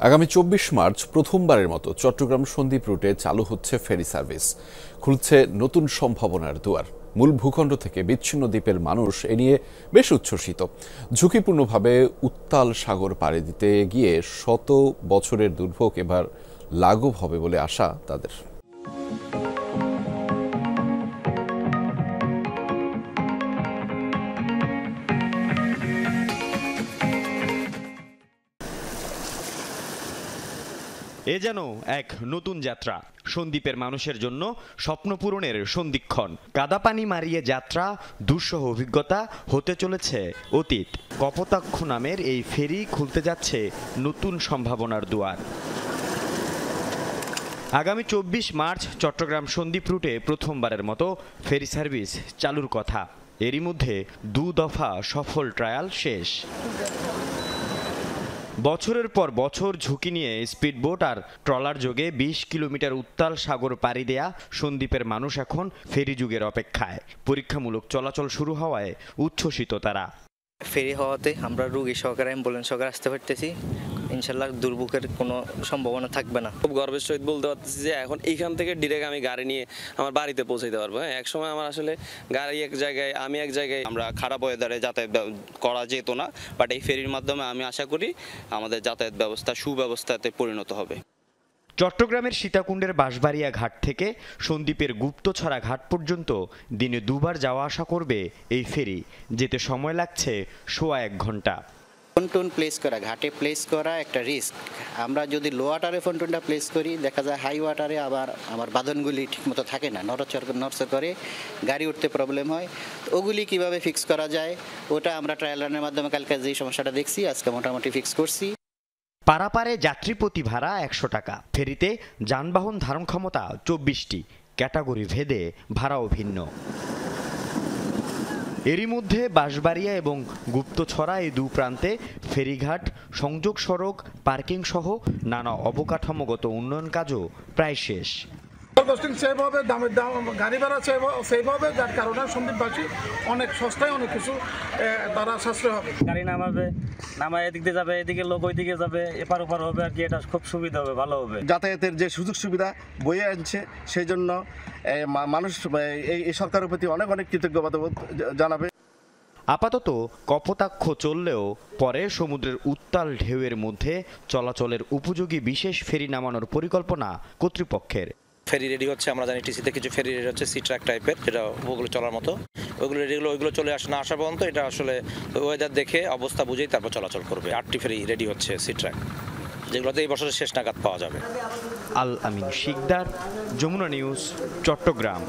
আগামী ২৪ মার্চ প্রথমবারের মতো চট্টগ্রাম সন্দ্বীপ রুটে চালু হচ্ছে ফেরি সার্ভিস। খুলছে নতুন সম্ভাবনার দুয়ার। মূল ভূখণ্ড থেকে বিচ্ছিন্ন দ্বীপের মানুষ এ নিয়ে বেশ উচ্ছ্বসিত। ঝুঁকিপূর্ণভাবে উত্তাল সাগর পাড়ি দিতে গিয়ে শত বছরের দুর্ভোগ এবার লাঘব হবে বলে আশা তাদের। এ যেন এক নতুন যাত্রা, সন্দ্বীপের মানুষের জন্য স্বপ্ন পূরণের সন্ধিক্ষণ। কাদাপানি মারিয়ে যাত্রা, দুঃসহ অভিজ্ঞতা হতে চলেছে অতীত। কপোতাক্ষ নামের এই ফেরি খুলতে যাচ্ছে নতুন সম্ভাবনার দুয়ার। আগামী ২৪ মার্চ চট্টগ্রাম সন্দ্বীপ রুটে প্রথমবারের মতো ফেরি সার্ভিস চালুর কথা। এরই মধ্যে ২ দফা সফল ট্রায়াল শেষ। বছরের পর বছর ঝুঁকি নিয়ে স্পিডবোট আর ট্রলার যোগে ২০ কিলোমিটার উত্তাল সাগর পাড়ি দেয়া সন্দ্বীপের মানুষ এখন ফেরি যুগের অপেক্ষায়। পরীক্ষামূলক চলাচল শুরু হওয়ায় উচ্ছ্বসিত তারা। ফেরি হওয়াতে আমরা রোগী সহকারে অ্যাম্বুলেন্স সহকারে আসতে পারতেছি। ইনশাল্লাহ দুর্ভোগের কোনো সম্ভাবনা থাকবে না। খুব গর্বের সহিত বলতে পারতেছি যে এখন এইখান থেকে ডিরেক্ট আমি গাড়ি নিয়ে আমার বাড়িতে পৌঁছাইতে পারবো। এক সময় আমার আসলে গাড়ি এক জায়গায়, আমি এক জায়গায়, আমরা খারাপ ওয়েদারে যাতায়াত করা যেত না, বাট এই ফেরির মাধ্যমে আমি আশা করি আমাদের যাতায়াত ব্যবস্থা সুব্যবস্থাতে পরিণত হবে। চট্টগ্রামের সীতাকুণ্ডের বাঁশবাড়িয়া ঘাট থেকে সন্দ্বীপের গুপ্তছড়া ঘাট পর্যন্ত দিনে ২ বার যাওয়া আসা করবে এই ফেরি। যেতে সময় লাগছে সোয়া ১ ঘন্টা। ফন্টুন প্লেস করা, ঘাটে প্লেস করা একটা রিস্ক। আমরা যদি লো ওয়াটারে ফন্টুনটা প্লেস করি, দেখা যায় হাই ওয়াটারে আবার আমার বাঁধনগুলি ঠিকমতো থাকে না, নড়চড় করে গাড়ি উঠতে প্রবলেম হয়। ওগুলি কিভাবে ফিক্স করা যায় ওটা আমরা ট্রায়াল রানের মাধ্যমে কালকে যে সমস্যাটা দেখছি আজকে মোটামুটি ফিক্স করছি। পারাপারে যাত্রী প্রতি ভাড়া ১০০ টাকা। ফেরিতে যানবাহন ধারণ ক্ষমতা ২৪টি, ক্যাটাগরি ভেদে ভাড়াও ভিন্ন। এরই মধ্যে বাঁশবাড়িয়া এবং গুপ্তছড়া এই ২ প্রান্তে ফেরিঘাট, সংযোগ সড়ক, পার্কিং সহ নানা অবকাঠামোগত উন্নয়ন কাজও প্রায় শেষ। সেভ হবে, দামের দাম গাড়ি ভাড়া সেভ হবে, যার কারণে সন্দ্বীপবাসী অনেক সস্তায় অনেক কিছু তারা সাশ্রয় হবে। গাড়ি নামায় এদিক দিয়ে যাবে, এদিকে লোক ওইদিকে যাবে, এপার ওপার হবে আর কি। এটা খুব সুবিধা হবে, ভালো হবে। যাতায়াতের যে সুযোগ সুবিধা বয়ে আনছে, সেই জন্য মানুষ এই সরকারের প্রতি অনেক কৃতজ্ঞতা জানাবে। আপাতত কপোতাক্ষ চললেও পরে সমুদ্রের উত্তাল ঢেউয়ের মধ্যে চলাচলের উপযোগী বিশেষ ফেরি নামানোর পরিকল্পনা কর্তৃপক্ষের। ফেরি রেডি হচ্ছে, আমরা জানি টিসিতে কিছু ফেরি রেডি হচ্ছে সি ট্রাক টাইপের, যেটা ওগুলো চলার মতো। ওইগুলো চলে আসে না আসা পর্যন্ত এটা আসলে ওয়েদার দেখে অবস্থা বুঝেই তারপর চলাচল করবে। 8টি ফেরি রেডি হচ্ছে সি ট্রাক, যেগুলোতে এই বছরের শেষ নাগাদ পাওয়া যাবে। আল আমিন শিকদার, যমুনা নিউজ, চট্টগ্রাম।